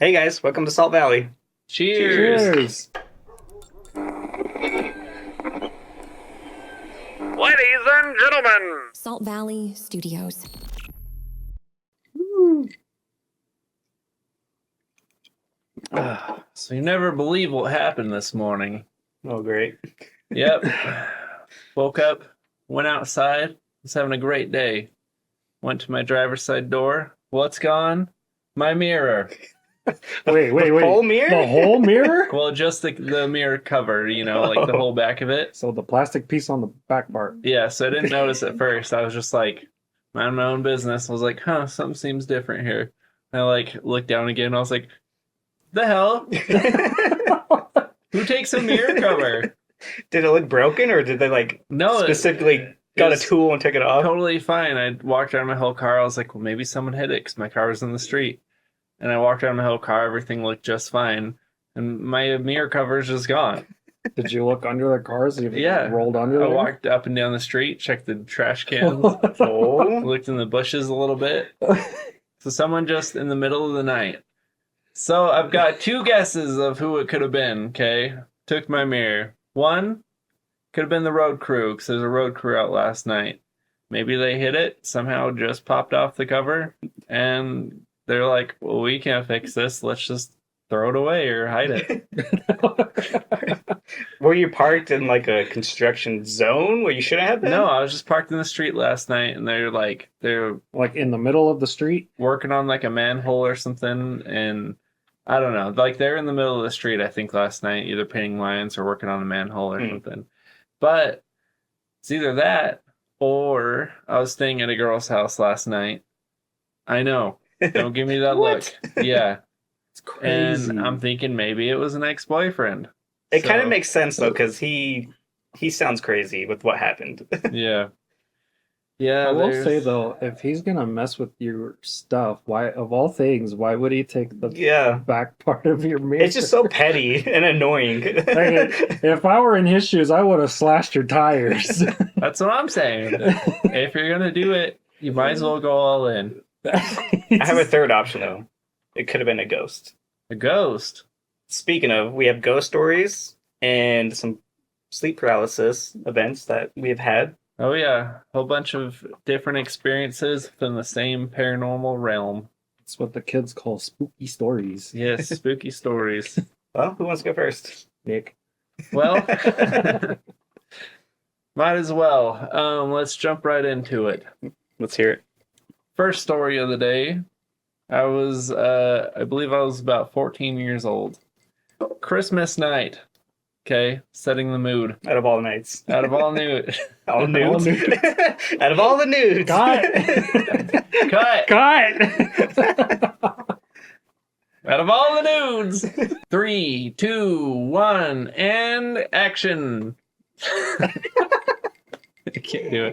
Hey guys, welcome to Salt Valley. Cheers. Ladies and gentlemen, SaltValleyStudios. So you never believe what happened this morning. Oh, great. Yep. Woke up, went outside, was having a great day. Went to my driver's side door. What's gone? My mirror. Wait. Whole mirror? The whole mirror? Well, just the mirror cover, like the whole back of it. So the plastic piece on the back part. Yeah, so I didn't notice at first. I was just like, mind my own business. I was like, something seems different here. And I looked down again. I was like, the hell? Who takes a mirror cover? Did it look broken, or did they No, specifically got a tool and took it off? Totally fine. I walked around my whole car. I was like, well, maybe someone hit it because my car was in the street. And I walked around my whole car. Everything looked just fine. And my mirror cover is just gone. Did you look under the cars? Yeah. Rolled under I there? walked up and down the street, checked the trash cans, Oh. looked in the bushes a little bit. So someone just in the middle of the night. So I've got two guesses of who it could have been, okay? Took my mirror. One could have been the road crew, because there's a road crew out last night. Maybe they hit it, somehow just popped off the cover, and they're like, well, we can't fix this. Let's just throw it away or hide it. Were you parked in a construction zone where you shouldn't have been? No, I was just parked in the street last night, and they're Like in the middle of the street? working on a manhole or something, and I don't know. They're in the middle of the street, I think, last night, either painting lines or working on a manhole or something. But it's either that or I was staying at a girl's house last night. I know. Don't give me that look. Yeah. It's crazy. And I'm thinking maybe it was an ex-boyfriend. It kind of makes sense though, because he sounds crazy with what happened. Yeah. Yeah. I will say though, if he's gonna mess with your stuff, why of all things, why would he take the back part of your mirror? It's just so petty and annoying. If I were in his shoes, I would have slashed your tires. That's what I'm saying. If you're gonna do it, you might as well go all in. I have a third option though. It could have been a ghost. A ghost. Speaking of, we have ghost stories and some sleep paralysis events that we have had. Oh yeah, a whole bunch of different experiences within the same paranormal realm. It's what the kids call spooky stories. Yes, spooky stories. Well, who wants to go first? Nick. Well, might as well. Let's jump right into it. Let's hear it. First story of the day. I believe I was about 14 years old. Christmas night. Okay, setting the mood. Out of all the nights. Out of all nude. All nudes. Out of all the nudes. Cut. Out of all the nudes. 3, 2, 1, and action. I can't do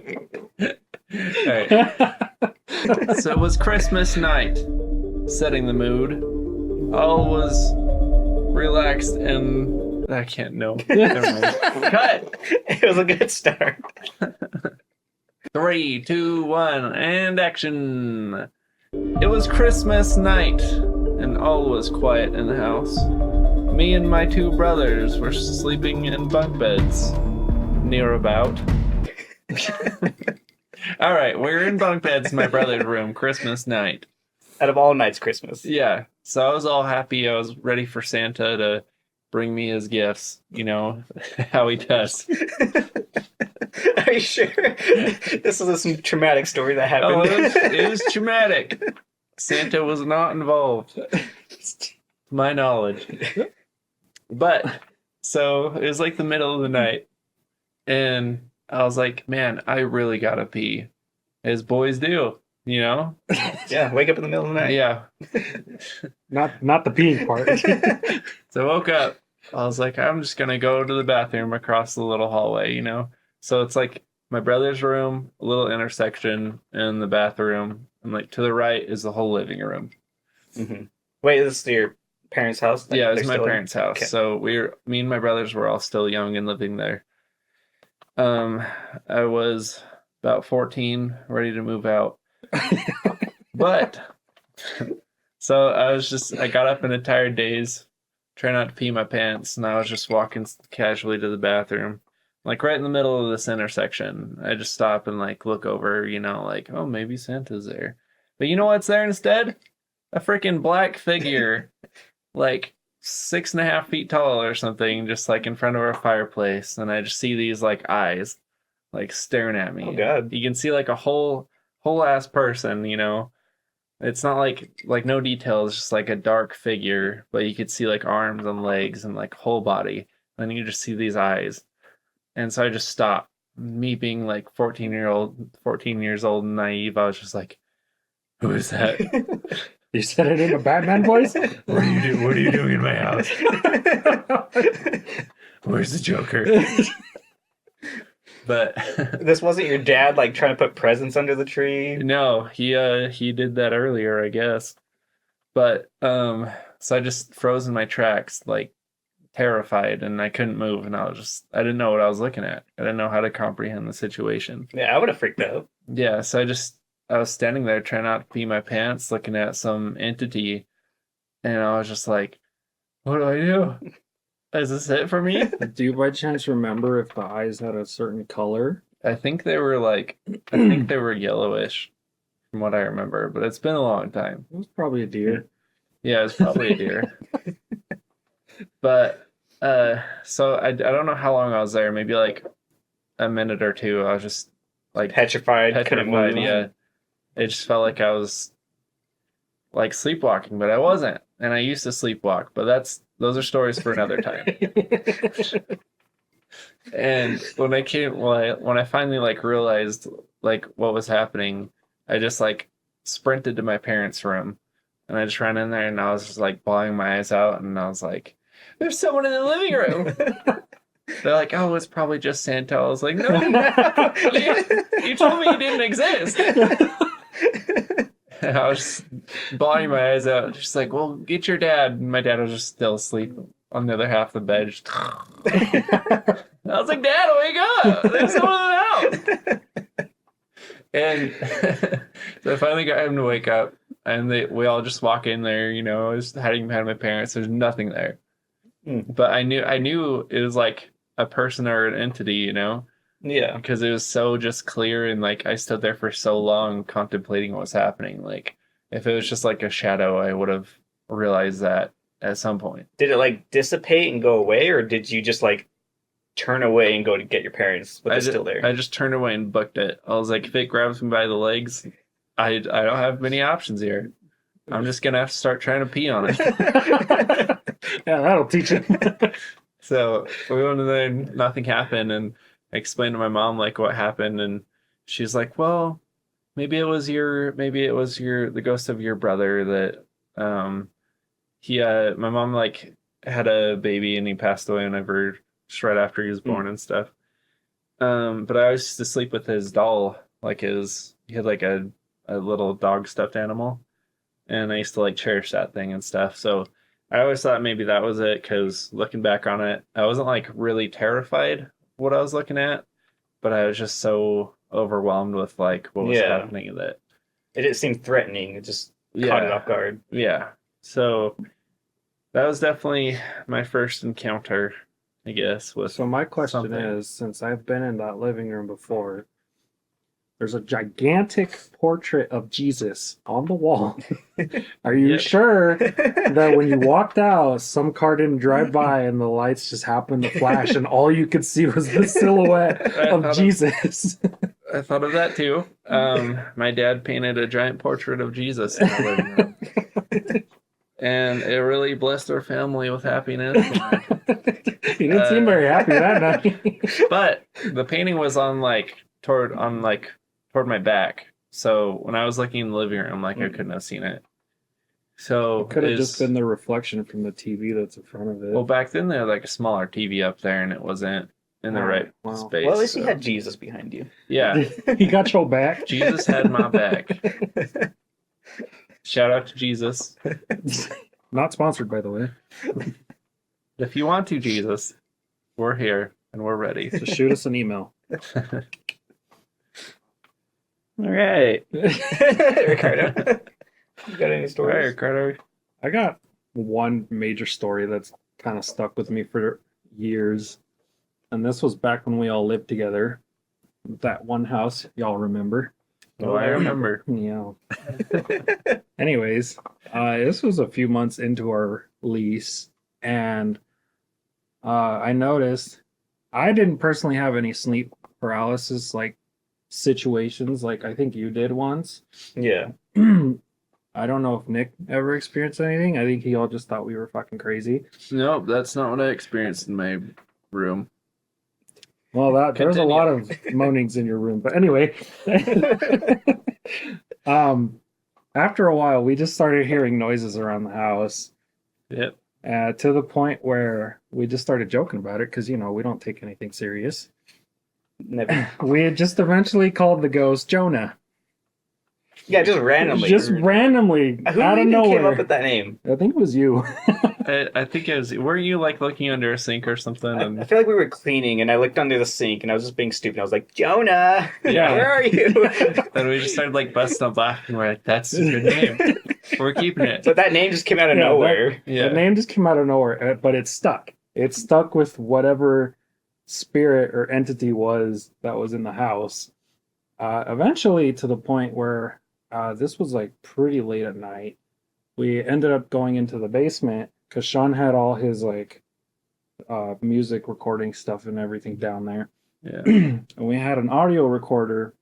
it. All right. So it was Christmas night. Setting the mood. All was relaxed and I can't know. Never mind. Cut. It was a good start. 3, 2, 1, and action. It was Christmas night, and all was quiet in the house. Me and my two brothers were sleeping in bunk beds, near about. All right, we're in bunk beds in my brother's room, Christmas night. Out of all nights, Christmas. Yeah, so I was all happy. I was ready for Santa to bring me his gifts, how he does. Are you sure? This is some traumatic story that happened. Oh, it was traumatic. Santa was not involved, to my knowledge. But, so, it was the middle of the night, and I was like, man, I really gotta pee. As boys do, Yeah, wake up in the middle of the night. Yeah. Not the peeing part. So I woke up. I was like, I'm just going to go to the bathroom across the little hallway, So it's my brother's room, a little intersection, and the bathroom. And to the right is the whole living room. Mm-hmm. Wait, is this your parents' house? Yeah, it's my parents' house. Okay. So me and my brothers were all still young and living there. I was about 14, ready to move out. But So I got up in a tired daze, trying not to pee my pants, and I was just walking casually to the bathroom. Like right in the middle of this intersection. I just stop and like look over, like, oh, maybe Santa's there. But you know what's there instead? A freaking black figure, like 6.5 feet tall or something, just like in front of our fireplace. And I just see these like eyes like staring at me. Oh God. You can see like a whole ass person, It's not like no details, just like a dark figure, but you could see like arms and legs and like whole body. And you just see these eyes. And so I just stopped. Me being like 14 years old and naive, I was just like, who is that? You said it in a Batman voice? What are you doing in my house? Where's the Joker? But this wasn't your dad like trying to put presents under the tree? No, he did that earlier, I guess. But so I just froze in my tracks, like terrified, and I couldn't move, and I didn't know what I was looking at. I didn't know how to comprehend the situation. Yeah, I would have freaked out. Yeah, so I was standing there trying not to pee my pants, looking at some entity, and I was just like, what do I do? Is this it for me? Do you by chance remember if the eyes had a certain color? I think they were yellowish from what I remember, but it's been a long time. It was probably a deer. Yeah, it's probably a deer. But so I don't know how long I was there, maybe like a minute or two. I was just like petrified, couldn't move. Yeah. It just felt like I was like sleepwalking, but I wasn't. And I used to sleepwalk, but those are stories for another time. And when I finally like realized like what was happening, I just like sprinted to my parents' room, and I just ran in there, and I was just like bawling my eyes out, and I was like, "There's someone in the living room." They're like, "Oh, it's probably just Santa." I was like, "No, you told me you didn't exist." And I was bawling my eyes out, just like, "Well, get your dad." And my dad was just still asleep on the other half of the bed. I was like, "Dad, wake up! There's someone in the house." And so I finally got him to wake up, and we all just walk in there. I was hiding behind my parents. There's nothing there, but I knew it was like a person or an entity. Yeah, because it was so just clear, and like I stood there for so long contemplating what was happening. Like if it was just like a shadow, I would have realized that at some point. Did it like dissipate and go away, or did you just like turn away and go to get your parents, but they're still there? I just turned away and booked it. I was like, if it grabs me by the legs, I don't have many options here. I'm just gonna have to start trying to pee on it. Yeah, that'll teach it. So we went in there and nothing happened, and I explained to my mom like what happened, and she's like, well, maybe it was the ghost of your brother that my mom like had a baby and he passed away whenever just right after he was born and stuff. But I used to sleep with his doll, like he had like a little dog stuffed animal, and I used to like cherish that thing and stuff. So I always thought maybe that was it, because looking back on it, I wasn't like really terrified what I was looking at, but I was just so overwhelmed with like what was happening that it didn't seem threatening. It just caught it off guard. Yeah. So that was definitely my first encounter, I guess. So my question is, since I've been in that living room before, there's a gigantic portrait of Jesus on the wall. Are you sure that when you walked out, some car didn't drive by and the lights just happened to flash and all you could see was the silhouette of Jesus? I thought of that too. My dad painted a giant portrait of Jesus in our living room. And it really blessed our family with happiness. He didn't seem very happy that night. But the painting was toward my back. So when I was looking in the living room, I couldn't have seen it. So it could have just been the reflection from the TV that's in front of it. Well, back then they had like a smaller TV up there, and it wasn't in the right space. Well, at least you had Jesus behind you. Yeah. He got your back. Jesus had my back. Shout out to Jesus. Not sponsored, by the way. If you want to, Jesus, we're here and we're ready. So shoot us an email. All right. Ricardo, you got any stories? All right, Ricardo. I got one major story that's kind of stuck with me for years. And this was back when we all lived together. That one house, y'all remember? Oh, I remember. Yeah. Anyways, this was a few months into our lease, and I noticed I didn't personally have any sleep paralysis like situations like I think you did once. Yeah. I don't know if Nick ever experienced anything. I think he all just thought we were fucking crazy. Nope, that's not what I experienced in my room. Well, there's a Continue. lot of moanings in your room, but anyway. After a while, we just started hearing noises around the house. Yep. To the point where we just started joking about it because, we don't take anything serious. Never. We had just eventually called the ghost Jonah. Yeah, just randomly. Just randomly, Who out of even nowhere. came up with that name? I think it was you. I think it was. Were you like looking under a sink or something? I And feel like we were cleaning, and I looked under the sink, and I was just being stupid. I was like, Jonah, Yeah. where are you? then we just started like busting up laughing. We're like, "That's a good name. We're keeping it." So that name just came out of Yeah, nowhere. The name just came out of nowhere, but it stuck. It stuck with whatever spirit or entity was that was in the house. Eventually, to the point where this was like pretty late at night, we ended up going into the basement because Sean had all his like music recording stuff and everything down there. Yeah. And we had an audio recorder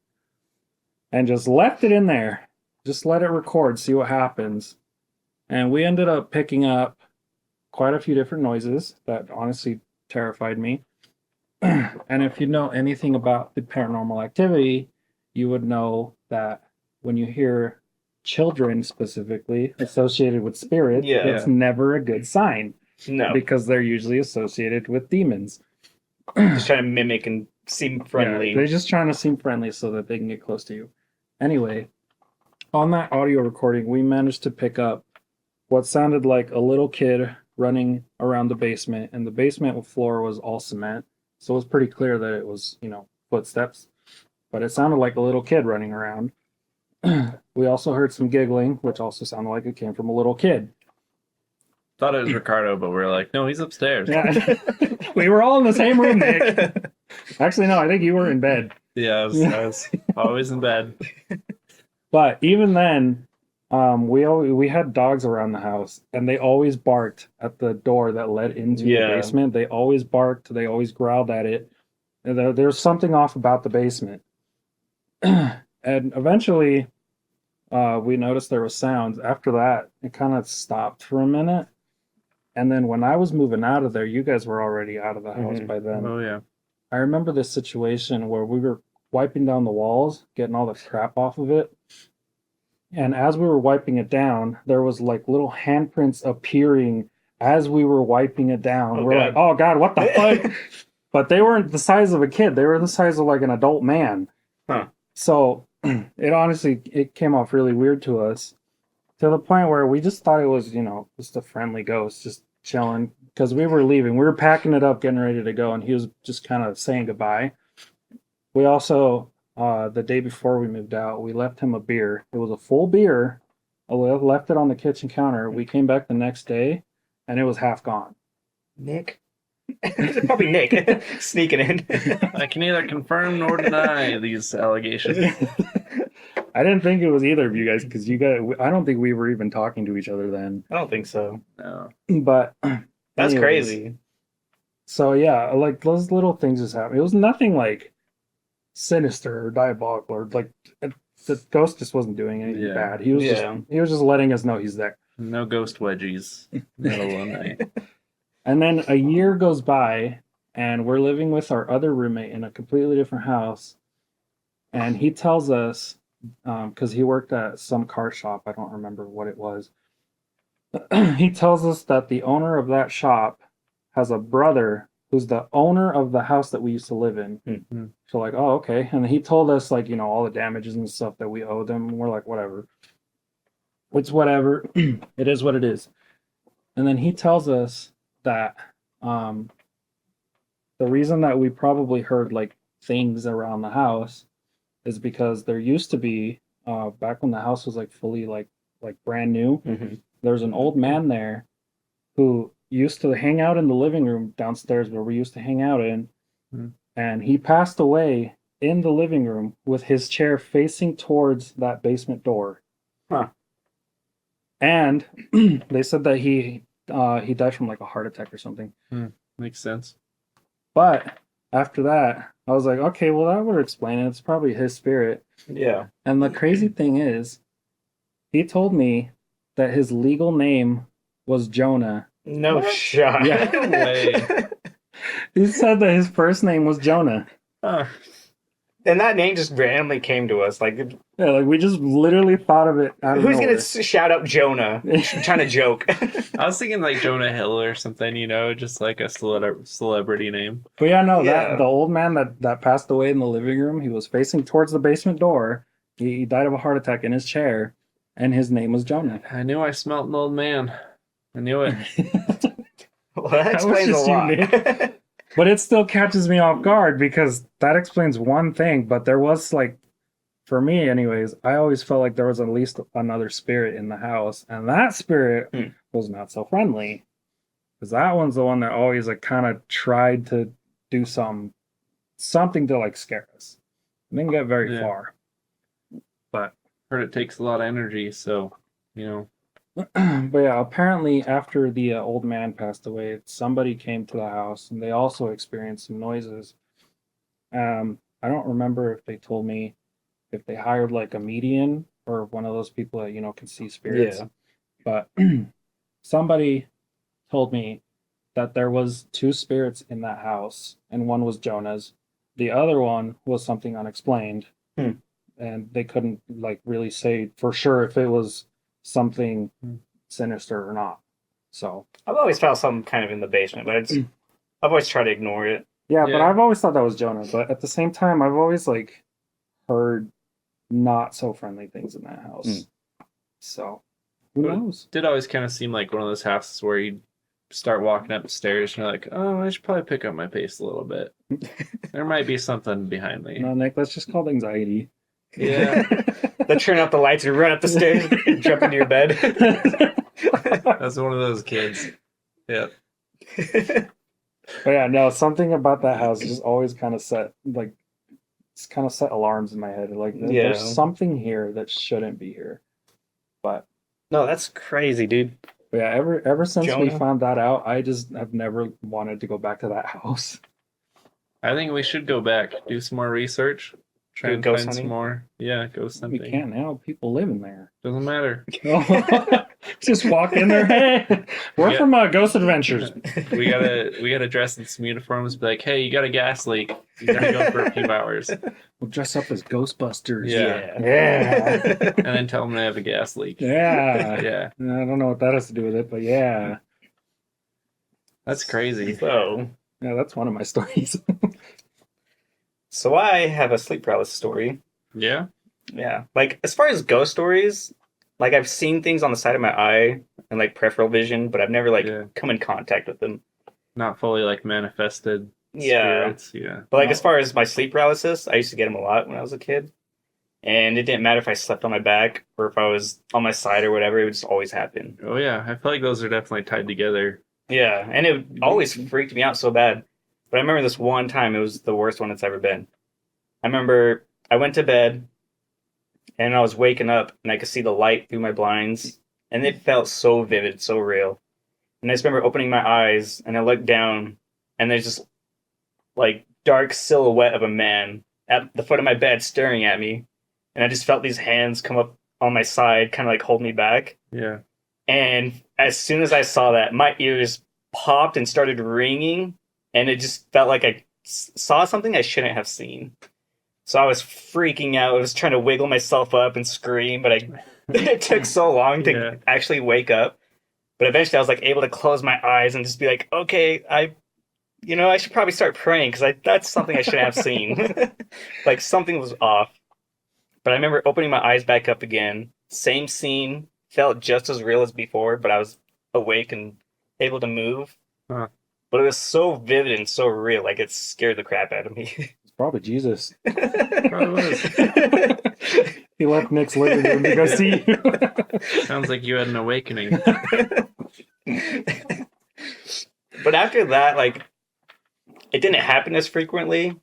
and just left it in there. Just let it record, see what happens. And we ended up picking up quite a few different noises that honestly terrified me. And if you know anything about the paranormal activity, you would know that when you hear children specifically associated with spirits, Yeah. it's never a good sign No, because they're usually associated with demons. just trying to mimic and seem friendly. Yeah, they're just trying to seem friendly so that they can get close to you. Anyway, on that audio recording, we managed to pick up what sounded like a little kid running around the basement, and the basement floor was all cement, so it was pretty clear that it was, footsteps. But it sounded like a little kid running around. We also heard some giggling, which also sounded like it came from a little kid. Thought it was Ricardo, but we're like, no, he's upstairs. Yeah. We were all in the same room, Nick. Actually, no, I think you were in bed. Yeah, I was always in bed. But even then, we had dogs around the house, and they always barked at the door that led into the basement. They always barked. They always growled at it. And there's something off about the basement. And eventually, we noticed there was sounds. After that, it kind of stopped for a minute. And then when I was moving out of there, you guys were already out of the house by then. Oh yeah. I remember this situation where we were wiping down the walls, getting all the crap off of it. And as we were wiping it down, there was like little handprints appearing as we were wiping it down. We're like, oh God, what the fuck? But they weren't the size of a kid. They were the size of like an adult man. Huh. So it came off really weird to us, to the point where we just thought it was, just a friendly ghost just chilling, because we were leaving. We were packing it up, getting ready to go, and he was just kind of saying goodbye. We also, the day before we moved out, we left him a beer. It was a full beer. We left it on the kitchen counter. We came back the next day, and it was half gone. Nick? Probably Nick. Sneaking in. I can neither confirm nor deny these allegations. I didn't think it was either of you guys, because I don't think we were even talking to each other then. I don't think so. No. But That's anyways, crazy. So yeah, like those little things just happened. It was nothing like sinister or diabolical, or like the ghost just wasn't doing anything bad. He was just letting us know he's there. No ghost wedgies. Middle of the night. And then a year goes by, and we're living with our other roommate in a completely different house. And he tells us, because he worked at some car shop, I don't remember what it was. He tells us that the owner of that shop has a brother who's the owner of the house that we used to live in. Mm-hmm. So like, oh, okay. And he told us like, all the damages and stuff that we owed him. And we're like, whatever. It's whatever. It is what it is. And then he tells us that the reason that we probably heard like things around the house is because there used to be back when the house was like fully like brand new, there's an old man there who used to hang out in the living room downstairs where we used to hang out in. Hmm. And he passed away in the living room with his chair facing towards that basement door. Huh. And they said that he died from like a heart attack or something. Makes sense. But after that, I was like, okay, well, that would explain it. It's probably his spirit. Yeah. And the crazy thing is, he told me that his legal name was Jonah. No shot. Yeah. No way. He said that his first name was Jonah. Huh. And that name just randomly came to us. Like, Yeah, like we just literally thought of it out of who's nowhere. gonna shout out Jonah? Trying to joke. I was thinking like Jonah Hill or something, just like a celebrity name. But yeah, no, Yeah. that the old man that passed away in the living room, he was facing towards the basement door. He died of a heart attack in his chair, and his name was Jonah. I knew I smelt an old man. I knew it. Well, that was explains a just lot. unique. But it still catches me off guard because that explains one thing. But there was like, for me, anyways, I always felt like there was at least another spirit in the house, and that spirit was not so friendly. Because that one's the one that always like kind of tried to do something to like scare us. Didn't get very Yeah. far. But Heard it takes a lot of energy, so but yeah, apparently after the old man passed away, somebody came to the house and they also experienced some noises. I don't remember if they told me if they hired like a medium or one of those people that can see spirits. Yeah. But somebody told me that there was two spirits in that house, and one was Jonah's. The other one was something unexplained, and they couldn't like really say for sure if it was something sinister or not. So I've always felt something kind of in the basement, but I've always tried to ignore it. yeah, but Yeah. I've always thought that was Jonah. But at the same time, I've always like heard not so friendly things in that house. So who But- knows? did always kind of seem like one of those houses where you'd start walking up the stairs and you're like, oh, I should probably pick up my pace a little bit. There might be something behind me. No, Nick, that's just called anxiety. Yeah. They turn up the lights and run up the stairs and jump into your bed. That's one of those kids. Yeah. But yeah, no, something about that house just always kind of set alarms in my head. Like Yeah. there's something here that shouldn't be here. But No, that's crazy, dude. yeah, ever since we Jonah? found that out, I just have never wanted to go back to that house. I think we should go back, do some more research, try Do and ghost find hunting? some more. Yeah, ghost We hunting. can't now. People live in there. Doesn't matter. Just walk in there. Hey, we're Yeah. from Ghost Adventures. We gotta dress in some uniforms. Be like, hey, you got a gas leak. You gotta go for a few hours, We'll dress up as Ghostbusters. Yeah. Yeah. and then tell them they have a gas leak. Yeah. Yeah, I don't know what that has to do with it, but yeah. that's crazy. So, Yeah, that's one of my stories. so I have a sleep paralysis story. Yeah, Yeah. Like, as far as ghost stories, like, I've seen things on the side of my eye and, like, peripheral vision, but I've never, like, Yeah. come in contact with them. not fully like manifested Yeah. spirits. Yeah, But, like, No. as far as my sleep paralysis, I used to get them a lot when I was a kid. And it didn't matter if I slept on my back or if I was on my side or whatever, it would just always happen. oh yeah. I feel like those are definitely tied together. Yeah. And it always freaked me out so bad. But I remember this one time, it was the worst one it's ever been. I remember I went to bed and I was waking up and I could see the light through my blinds and it felt so vivid, so real. And I just remember opening my eyes and I looked down and there's just like dark silhouette of a man at the foot of my bed staring at me. And I just felt these hands come up on my side, kind of like hold me back. Yeah, And as soon as I saw that, my ears popped and started ringing, and it just felt like I saw something I shouldn't have seen. So I was freaking out. I was trying to wiggle myself up and scream, but it took so long to Yeah. actually wake up. But eventually I was like able to close my eyes and just be like, okay, I should probably start praying because that's something I shouldn't have seen. Like something was off. But I remember opening my eyes back up again. Same scene, felt just as real as before, but I was awake and able to move. Huh. But it was so vivid and so real, like it scared the crap out of me. It's probably Jesus. probably was. He left Nick's living room to go see you. Sounds like you had an awakening. But after that, like, it didn't happen as frequently.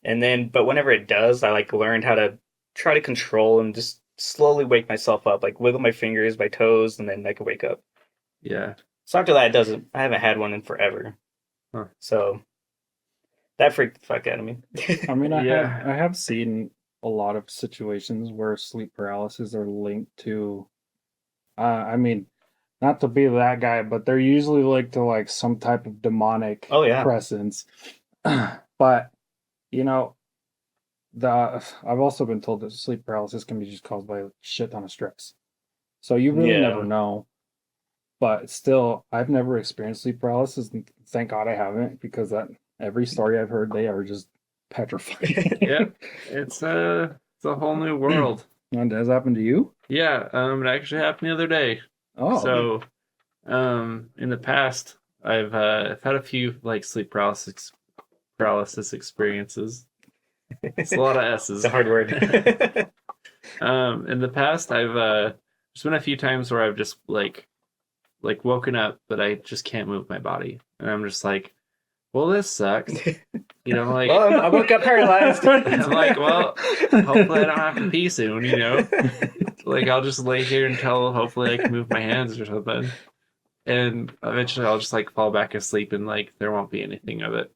And then, but whenever it does, I like learned how to try to control and just slowly wake myself up, like wiggle my fingers, my toes, and then I can wake up. Yeah. So after that, it doesn't. I haven't had one in forever. Huh. So that freaked the fuck out of me. I mean, Yeah. I have seen a lot of situations where sleep paralysis are linked to. I mean, not to be that guy, but they're usually linked to like some type of demonic Oh, yeah. presence. But you know, I've also been told that sleep paralysis can be just caused by a shit ton of stress. So you really Yeah. never know. But still, I've never experienced sleep paralysis. And thank God I haven't, because every story I've heard, they are just petrified. Yeah. It's a whole new world. And has that happened to you? Yeah. It actually happened the other day. Oh, So, in the past, I've had a few like sleep paralysis experiences. It's a lot of S's. It's a hard word. In the past, I've there's been a few times where I've just like woken up, but I just can't move my body, and I'm just like, well, this sucks. You know, like Well, I woke up paralyzed. I'm like, well, hopefully I don't have to pee soon. You know, like I'll just lay here until hopefully I can move my hands or something, and eventually I'll just like fall back asleep, and like there won't be anything of it.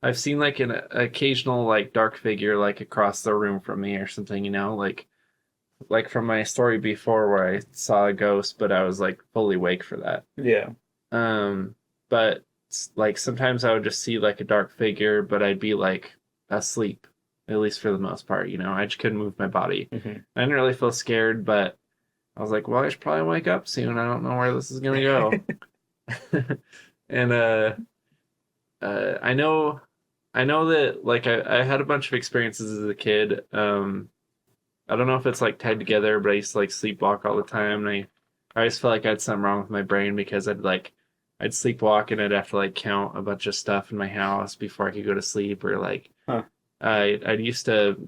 I've seen like an occasional like dark figure like across the room from me or something, you know, like from my story before where I saw a ghost, but I was like fully awake for that. Yeah. But like sometimes I would just see like a dark figure, but I'd be like asleep, at least for the most part, you know. I just couldn't move my body. Mhm. I didn't really feel scared, but I was like, well, I should probably wake up soon. I don't know where this is gonna go. And I know that like I had a bunch of experiences as a kid. I don't know if it's like tied together, but I used to like sleepwalk all the time, and I always felt like I had something wrong with my brain because I'd sleepwalk and I'd have to like count a bunch of stuff in my house before I could go to sleep, or like I used to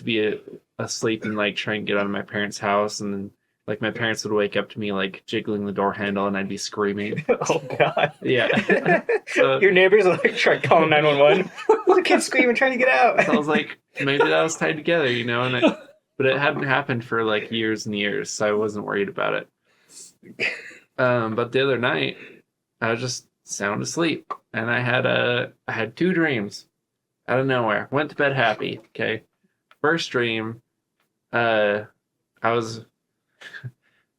be asleep and like try and get out of my parents' house, and then like my parents would wake up to me like jiggling the door handle, and I'd be screaming. Oh God. Yeah. So- Your neighbors are like trying to call 911. The kid's screaming, trying to get out. So I was like, maybe that was tied together, you know, but it hadn't happened for like years and years, so I wasn't worried about it. But the other night, I was just sound asleep, and I had two dreams out of nowhere. Went to bed happy. Okay, first dream, I was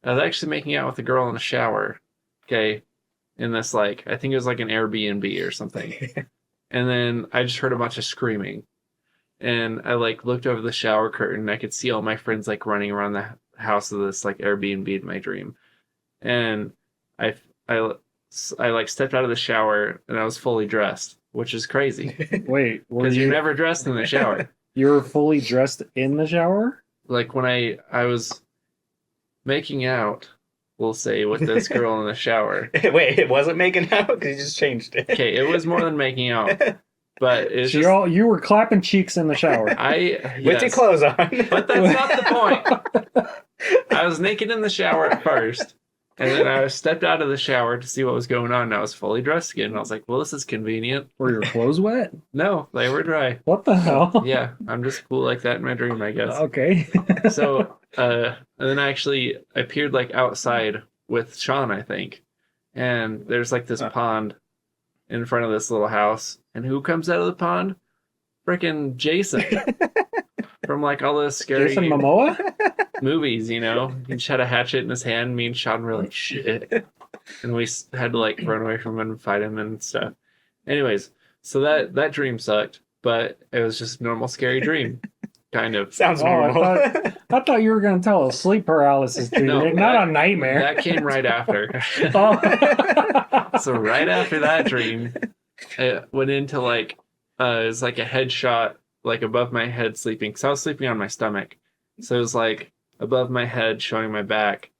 actually making out with a girl in the shower. Okay, in this like I think it was like an Airbnb or something, and then I just heard a bunch of screaming. And I like looked over the shower curtain, and I could see all my friends like running around the house of this like Airbnb in my dream. And I like stepped out of the shower, and I was fully dressed, which is crazy wait, were because you you're never dressed in the shower. you were fully dressed in the shower? Like when I was making out, we'll say, with this girl in the shower. Wait, it wasn't making out because you just changed it. Okay, it was more than making out, but it's So just you were clapping cheeks in the shower. With your yes. clothes on. But that's not the point. I was naked in the shower at first, and then I stepped out of the shower to see what was going on, and I was fully dressed again. And I was like, well, this is convenient. Were your clothes wet? No, they were dry. What the hell? Yeah, I'm just cool like that in my dream, I guess. Okay. So, and then I actually appeared like outside with Sean, I think. And there's like this pond in front of this little house. And who comes out of the pond? Frickin' Jason. From like all those scary Jason Momoa? movies, you know? He just had a hatchet in his hand. Me and Sean were like, shit. And we had to like run away from him and fight him and stuff. Anyways, so that dream sucked, but it was just a normal scary dream. Kind of. Sounds Oh, normal. I thought you were going to tell a sleep paralysis dream, No, Nick, not a nightmare. That came right after. Oh. So right after that dream, it went into like it was like a headshot like above my head sleeping, because I was sleeping on my stomach, so it was like above my head showing my back,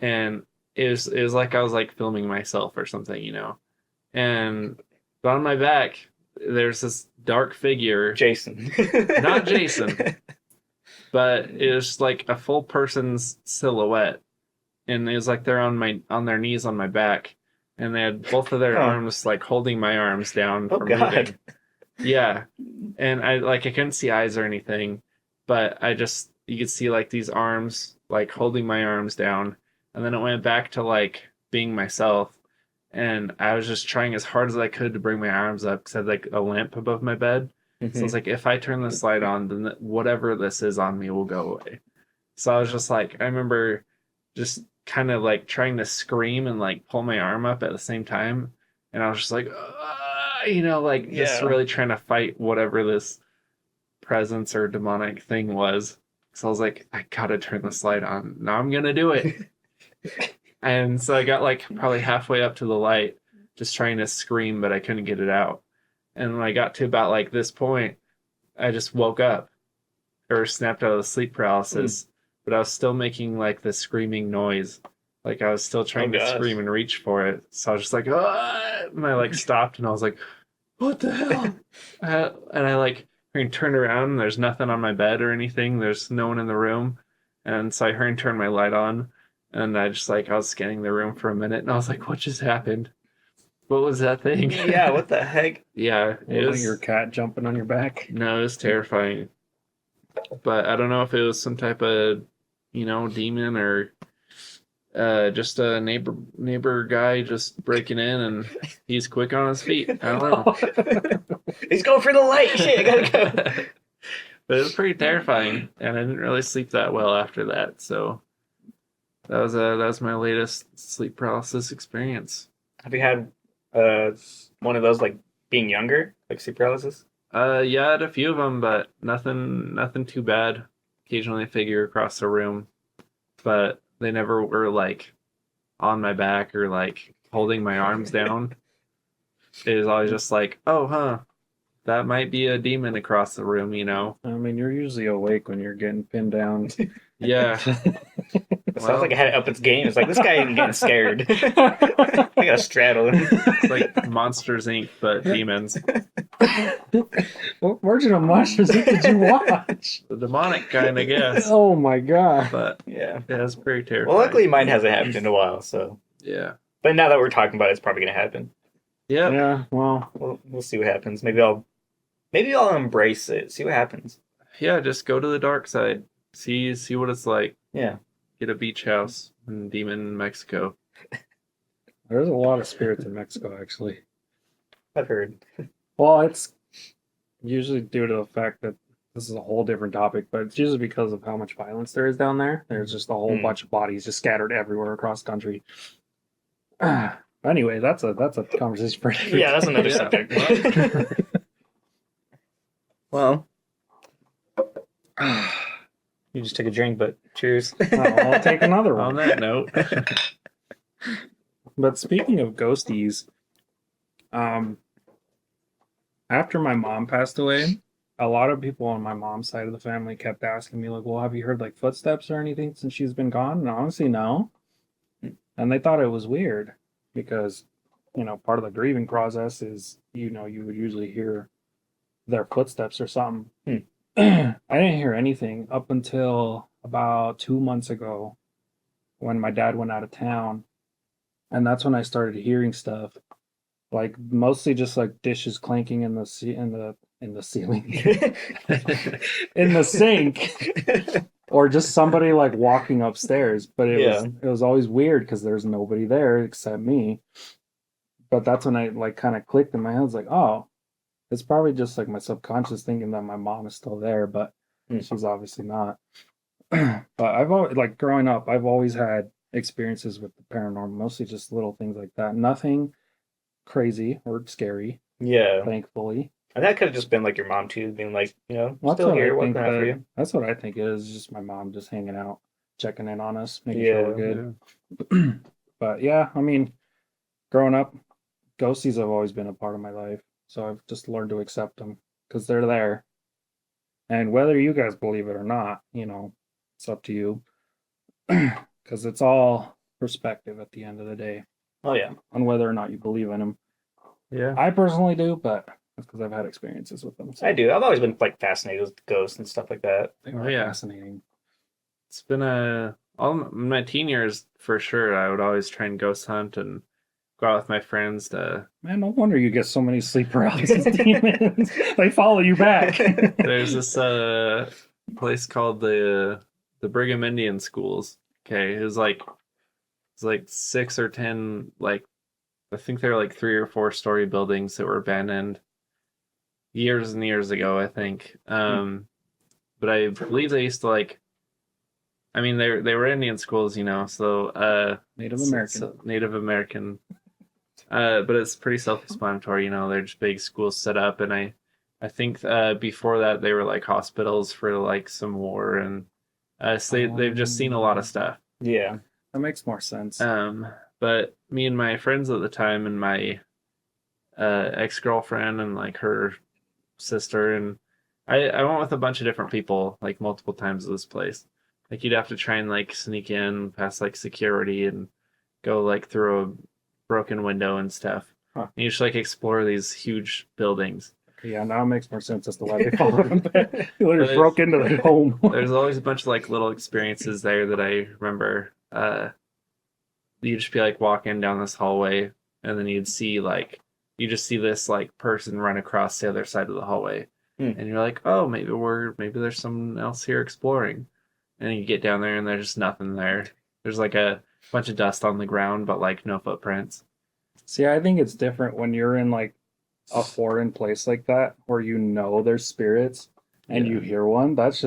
and it was like I was like filming myself or something, you know. And on my back there's this dark figure, Jason. Not Jason. but it was like a full person's silhouette, and it was like they're on their knees on my back, and they had both of their arms like holding my arms down Oh from God. moving. Yeah, and I couldn't see eyes or anything, but you could see like these arms like holding my arms down, and then it went back to like being myself, and I was just trying as hard as I could to bring my arms up because I had like a lamp above my bed. So it's like, if I turn this light on, then whatever this is on me will go away. So I was just like, I remember just kind of like trying to scream and like pull my arm up at the same time, and I was just like, like just really trying to fight whatever this presence or demonic thing was. So I was like, I gotta turn this light on. Now I'm gonna do it. And so I got like probably halfway up to the light, just trying to scream, but I couldn't get it out. And when I got to about like this point, I just woke up or snapped out of the sleep paralysis, but I was still making like the screaming noise. Like I was still trying to scream and reach for it. So I was just like, and I like stopped and I was like, what the hell? And I like turned around and there's nothing on my bed or anything. There's no one in the room. And so I heard and turned my light on, and I was scanning the room for a minute, and I was like, what just happened? What was that thing? Yeah, what the heck? Yeah, it was your cat jumping on your back. No, it was terrifying. But I don't know if it was some type of, demon or just a neighbor guy just breaking in, and he's quick on his feet. I don't know. He's going for the light. Shit, I gotta go. But it was pretty terrifying, and I didn't really sleep that well after that. So that was my latest sleep paralysis experience. Have you had one of those like being younger, like sleep paralysis? Yeah, I had a few of them, but nothing too bad. Occasionally a figure across the room, but they never were like on my back or like holding my arms down. It was always just like, that might be a demon across the room, I mean, you're usually awake when you're getting pinned down. Yeah. It sounds like it had up its game. It's like, this guy ain't getting scared. I gotta straddle him. It's like Monsters Inc., but demons. What version of Monsters Inc. did you watch? The demonic kind, I guess. Oh my god. But Yeah. it was pretty terrifying. Well, luckily mine hasn't happened in a while, so. Yeah. But now that we're talking about it, it's probably gonna happen. Yep. Yeah, well. We'll see what happens. Maybe I'll embrace it. See what happens. Yeah, just go to the dark side. See what it's like. Yeah. Get a beach house in Demon, Mexico. There's a lot of spirits in Mexico, actually. I've heard. Well, it's usually due to the fact that this is a whole different topic, but it's usually because of how much violence there is down there. There's just a whole bunch of bodies just scattered everywhere across the country. Anyway, that's a conversation for different. Yeah, that's another Yeah. subject. Well, you just took a drink, but cheers. I'll take another On one. that note. But speaking of ghosties, after my mom passed away, a lot of people on my mom's side of the family kept asking me, like, well, have you heard like footsteps or anything since she's been gone? And honestly, no. And they thought it was weird because, part of the grieving process is, you would usually hear their footsteps or something. I didn't hear anything up until about 2 months ago when my dad went out of town. And that's when I started hearing stuff, like mostly just like dishes clanking in the ceiling, in the sink, or just somebody like walking upstairs. But it was always weird because there's nobody there except me. But that's when I like kind of clicked in my head. I was like, oh, it's probably just like my subconscious thinking that my mom is still there, but she's obviously not. But I've always, like growing up, I've always had experiences with the paranormal, mostly just little things like that. Nothing crazy or scary, Yeah. thankfully. And that could have just been like your mom too, being like, That's still what here, I what think can I have for you? that's what I think it is, just my mom just hanging out, checking in on us, making Yeah. sure we're good. But yeah, I mean, growing up, ghosties have always been a part of my life, so I've just learned to accept them because they're there. And whether you guys believe it or not, it's up to you. Because it's all perspective at the end of the day Oh, yeah. on whether or not you believe in them. Yeah. I personally do, but That's because I've had experiences with them. So I do. I've always been like fascinated with ghosts and stuff like that. they Oh, are yeah. fascinating. It's been all my teen years for sure. I would always try and ghost hunt and go out with my friends to. Man, no wonder you get so many sleep paralysis demons. They follow you back. There's this place called the Brigham Indian Schools. Okay, it's like 6 or 10, like I think they're like 3 or 4 story buildings that were abandoned years and years ago, I think. But I believe they used to like. I mean, they were Indian schools, so Native American. so Native American. But it's pretty self-explanatory, they're just big schools set up, and I think before that they were like hospitals for like some war, and so they've just seen a lot of stuff. Yeah. That makes more sense. But me and my friends at the time, and my ex-girlfriend, and like her sister, and I went with a bunch of different people like multiple times to this place. Like you'd have to try and like sneak in past like security and go like through a broken window and stuff. Huh. And you just like explore these huge buildings. Yeah, now it makes more sense as to why they followed him back. They But just broke into the home. There's always a bunch of like little experiences there that I remember. You'd just be like walking down this hallway, and then you just see this like person run across the other side of the hallway, and you're like, oh, maybe there's someone else here exploring, and you get down there and there's just nothing there. There's like a bunch of dust on the ground, but like no footprints. See, I think it's different when you're in like a foreign place like that, where there's spirits and you hear one. That's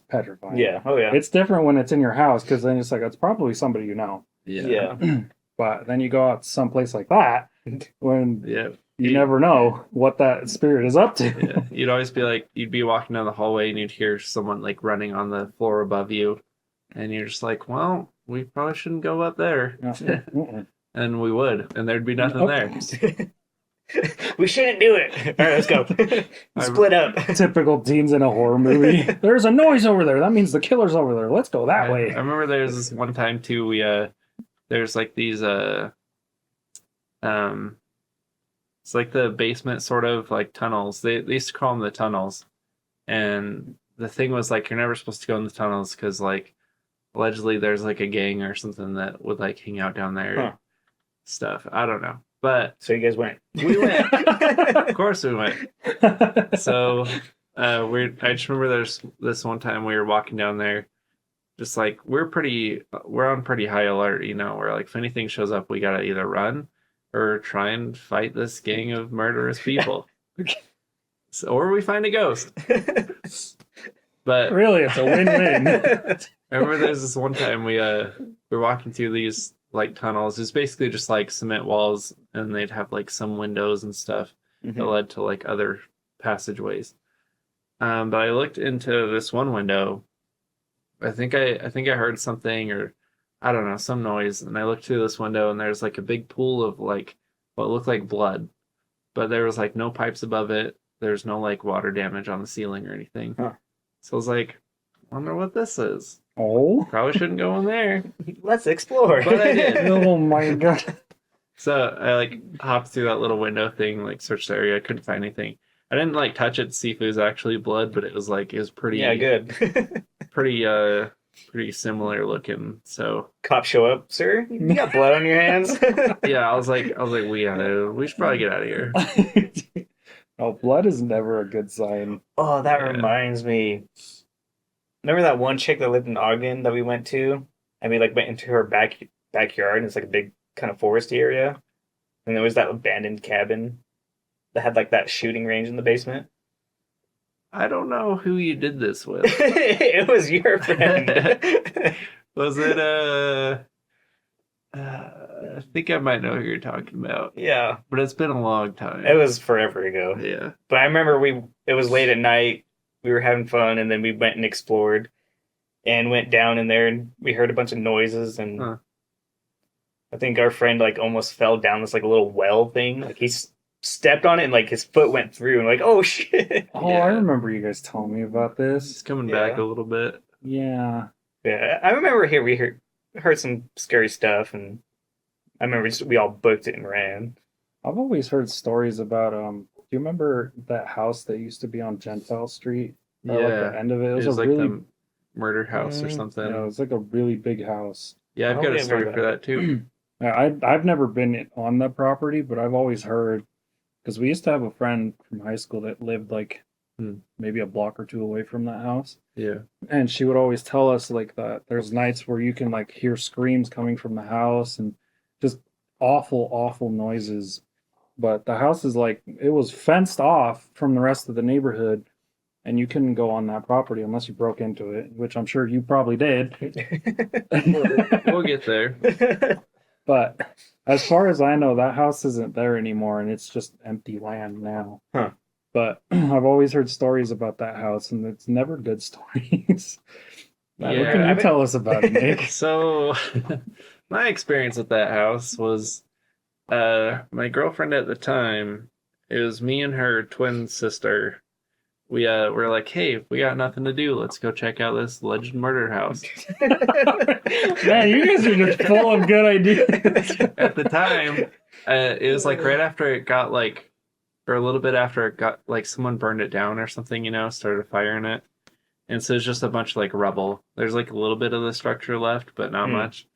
petrifying. Yeah. Oh yeah. It's different when it's in your house, because then it's like, it's probably somebody you know. Yeah. But then you go out to someplace like that when Yeah. you never know what that spirit is up to. Yeah. You'd always be like, you'd be walking down the hallway and you'd hear someone like running on the floor above you, and you're just like, well, we probably shouldn't go up there. And we would, and there'd be nothing there. We shouldn't do it. All right, let's go. Split up. Typical teens in a horror movie. There's a noise over there. That means the killer's over there. Let's go that way. I remember there's this one time too. There's like these it's like the basement sort of like tunnels. They used to call them the tunnels, and the thing was like you're never supposed to go in the tunnels because like allegedly there's like a gang or something that would like hang out down there. Huh. Stuff. I don't know. But So you guys went. we went. Of course we went. So I just remember there's this one time we were walking down there, just like we're on pretty high alert, where like if anything shows up, we gotta either run or try and fight this gang of murderous people. Or we find a ghost. But Really, it's a win-win. I remember there's this one time we were walking through these like tunnels. It's basically just like cement walls, and they'd have like some windows and stuff that led to like other passageways. But I looked into this one window. I think I heard something, or I don't know, some noise, and I looked through this window, and there's like a big pool of like what looked like blood, but there was like no pipes above it. There's no like water damage on the ceiling or anything. Huh. So I was like, I wonder what this is. Oh? Probably shouldn't go in there. Let's explore. But I did. Oh my god. So I like hopped through that little window thing, like searched the area. I couldn't find anything. I didn't like touch it to see if it was actually blood, but it was pretty. Yeah, good. pretty similar looking. So Cops show up, sir. You got blood on your hands. yeah, I was like, we should probably get out of here. Oh, blood is never a good sign. Oh, that Yeah. reminds me. Remember that one chick that lived in Ogden that we went to? And we like went into her backyard, and it's like a big kind of foresty area. And there was that abandoned cabin that had like that shooting range in the basement. I don't know who you did this with. It was your friend. Was it I think I might know who you're talking about, Yeah, but it's been a long time. it was forever ago. Yeah. But I remember it was late at night. We were having fun, and then we went and explored and went down in there, and we heard a bunch of noises, and Huh. I think our friend like almost fell down this like a little well thing. Like he stepped on it, and like his foot went through, and like, oh shit. Oh, Yeah. I remember you guys telling me about It's this. coming Yeah. back a little bit. Yeah. Yeah, I remember we heard some scary stuff, and I remember we all booked it and ran. I've always heard stories about you remember that house that used to be on Gentile Street? Or like Yeah. the end of it? It It was was a like really the murder house or Mm, something. it was like a really big house. Yeah, I've I got a don't story remember for that too. I've never been on the property, but I've always heard because we used to have a friend from high school that lived like Hmm. maybe a block or two away from that house, Yeah. and she would always tell us like that there's nights where you can like hear screams coming from the house and just awful noises. But the house is like it was fenced off from the rest of the neighborhood, and you couldn't go on that property unless you broke into it, which I'm sure you probably did. We'll get there. But as far as I know, that house isn't there anymore, and it's just empty land now. Huh. But I've always heard stories about that house, and it's never good stories. What Yeah, can I you bet- tell us about it, Nick? So, my experience with that house was my girlfriend at the time, it was me and her twin sister. We were like, hey, we got nothing to do. Let's go check out this alleged murder house. Man, you guys are just full of good ideas. At the time, it was like right after it got like, or a little bit after it got like someone burned it down or something, started a fire in it. And so it's just a bunch of like rubble. There's like a little bit of the structure left, but not much.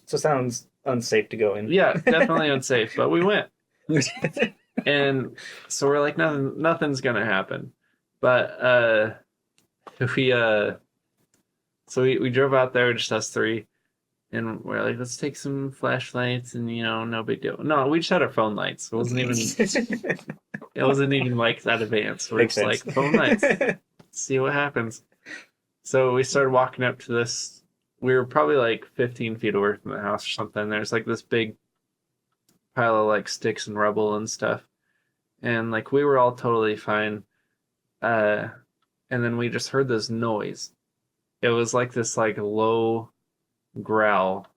So it sounds unsafe to go in. Yeah, definitely unsafe, but we went. And so we're like, nothing's gonna happen. But we drove out there, just us three, and we're like, let's take some flashlights and no big deal. No, we just had our phone lights. It wasn't even like that advanced. We're Makes just sense. like phone lights. See what happens. So we started walking up to this. We were probably like 15 feet away from the house or something. There's like this big pile of like sticks and rubble and stuff. And like we were all totally fine. And then we just heard this noise. It was like this like low growl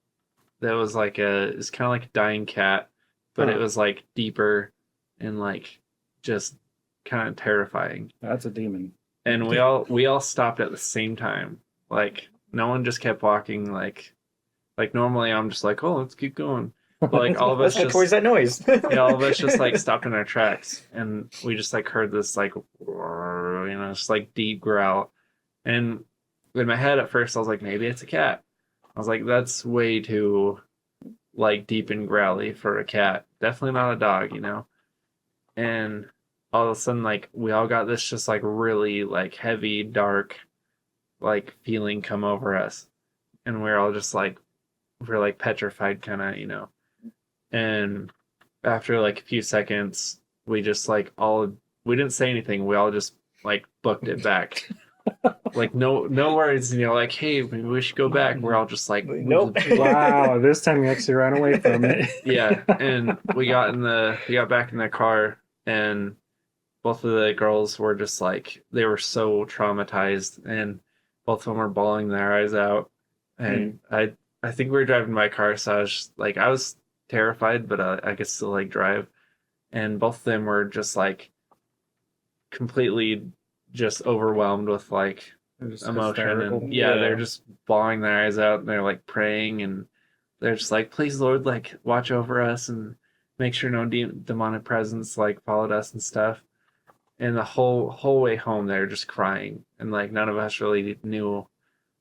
that was like it's kind of like a dying cat, but it was like deeper and like just kind of terrifying. That's a demon. And we all stopped at the same time. Like no one just kept walking. Like normally I'm just like, oh, let's keep going. But like all of us Let's head just towards that noise. yeah, all of us just like stopped in our tracks, and we just like heard this like just like deep growl. And in my head at first I was like, maybe it's a cat. I was like, that's way too like deep and growly for a cat. Definitely not a dog, And all of a sudden, like we all got this just like really like heavy, dark, like feeling come over us, and we're all just like we're like petrified, kind of, And after like a few seconds, we just like we didn't say anything. We all just like booked it back. Like no words, like, hey, maybe we should go back. We're all just like, Nope. Wow, this time you actually ran away from it. yeah. And we got back in the car, and both of the girls were just like, they were so traumatized, and both of them were bawling their eyes out. And I think we were driving my car, so I was just, like, I was terrified, but I could still like drive. And both of them were just like completely just overwhelmed with like Just emotion, hysterical. and yeah, Yeah. they're just bawling their eyes out, and they're like praying, and they're just like, please Lord, like watch over us and make sure no demonic presence like followed us and stuff. And the whole way home they're just crying, and like none of us really knew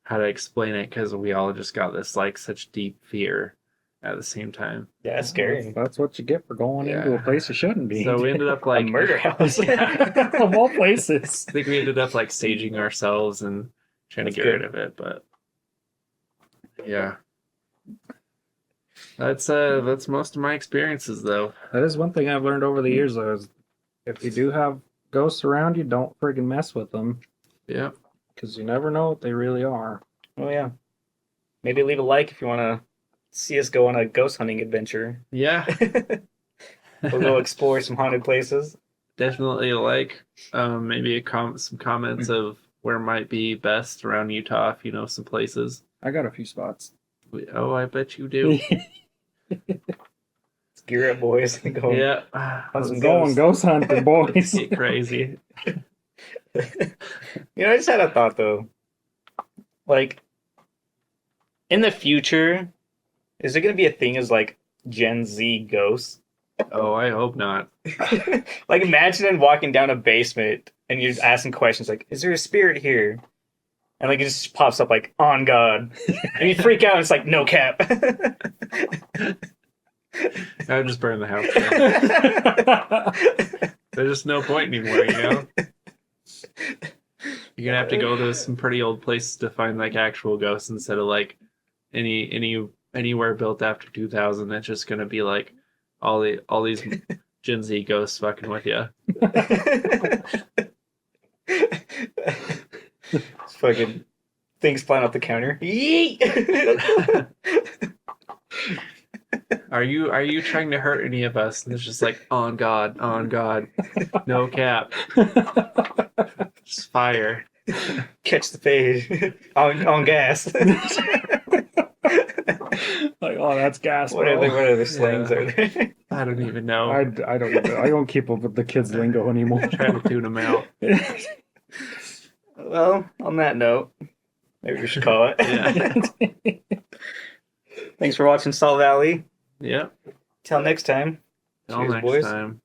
how to explain it because we all just got this like such deep fear at the same time. Yeah, that's scary. That's what you get for going into Yeah. a place you shouldn't be. So we ended up A like murder house. Of all places. I think we ended up like staging ourselves and trying That's to get rid of it, but yeah. That's most of my experiences though. That is one thing I've learned over the years, though, is if you do have ghosts around you, don't friggin' mess with them, Yeah. because you never know what they really are. Oh yeah. Maybe leave a like if you want to see us go on a ghost hunting adventure. Yeah. We'll go explore some haunted places. Definitely like maybe some comments of where might be best around Utah if you know some places. I got a few spots. Oh, I bet you do. Let's gear up, boys. And go. Yeah. Hunt some Going ghosts. ghost hunting, boys. Get crazy. I just had a thought though. Like, in the future, is there going to be a thing as like Gen Z ghosts? Oh, I hope not. Like, imagine walking down a basement and you're asking questions like, "Is there a spirit here?" And like it just pops up like, "On God," and you freak out. And it's like, "No cap." I would just burn the house down. There's just no point anymore, you know? You're gonna have to go to some pretty old places to find like actual ghosts instead of like anywhere built after 2000. That's just gonna be like all these Gen Z ghosts fucking with you. It's fucking things flying off the counter. Yeet! Are you trying to hurt any of us? And it's just like, on God, no cap, just fire. Catch the fade on gas. Like, oh, that's gas. What Bro. other slangs are there? I don't even know. I don't keep up with the kids' lingo anymore. Trying to tune them out. Well, on that note, maybe we should call it. Yeah. Thanks for watching Salt Valley. Yep. Till next time. Till Cheers, next boys. time.